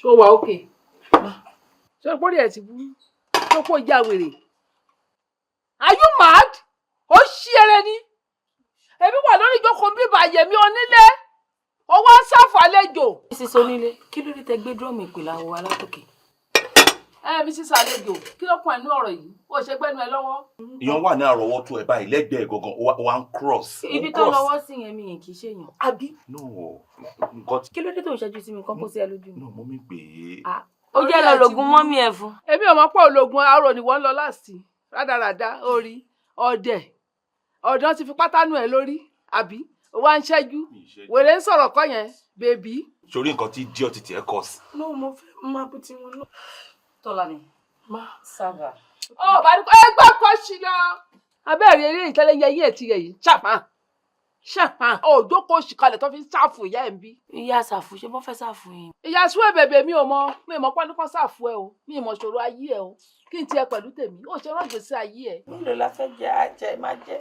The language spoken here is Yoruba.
ṣó wà òkè ṣé pórí ẹ̀ ti burú ṣó kó ya wèrè are you mad ó ṣí ẹrẹ ni èmi wà lórí ìjókòó bíbá yẹmi onílé owó sáfù àlejò. Mrs. Onílé kí ló dé tẹ gbé dúrọ́ọ̀mù ìpìlẹ̀ àwọ̀ wa látòkè. Mrs. àlejò kí ló kún ẹnu ọ̀rọ̀ yìí ó ṣe gbẹ́nu ẹ lọ́wọ́. ìyẹn wà ní àrọ́wọ́tó ẹ báyìí lẹ́gbẹ̀ẹ́ gangan one cross. ibi tó lọ́wọ́ sí yẹn mi yẹn kì í ṣèyàn. àbí. no nǹkan tí. kí ló dé tó ń ṣẹ́jú sí mi kán kó sí ẹ lójú. no mọ́mí pé. ó jẹ́ lọ lògùn mọ́mí ẹ̀ fún. èmi ò mọ̀ pé ológun arò ni wọ́n lọ láti rádaràda orí ọ̀dẹ̀ ti fi pátánù ẹ̀ lórí àbí wá ń ṣẹ́jú wèrè ń sọ̀rọ̀ kọ́ yẹn bèbí. sórí nǹkan tí díọ̀ títí ẹ kọ sí. no mo fẹ́ máa bú tí mo lọ. tọ́lá ni má sábà. ó bá ní kó ẹgbẹ́ kọ́ sí lọ. abẹ́rẹ́ eré ìtẹ́lẹ̀ yẹ yín ètí rẹ̀ yìí ṣàpá òjókòó ṣìkalẹ̀ tó fi ń ṣàfù ìyá ẹ̀ ń bí. ìyá ṣàfù ṣe bọ́ fẹ́ ṣàfù yín. ìyá sún èbèbè mi ò mọ pọ́n ní kó ṣàfù ẹ o mi ì mọ̀ ṣòro ayé ẹ o kí n tiẹ̀ pẹ̀lú tèmi ó ṣe rán gbèsè ayé ẹ. nílò la fẹ́ jẹ àjẹ má jẹ.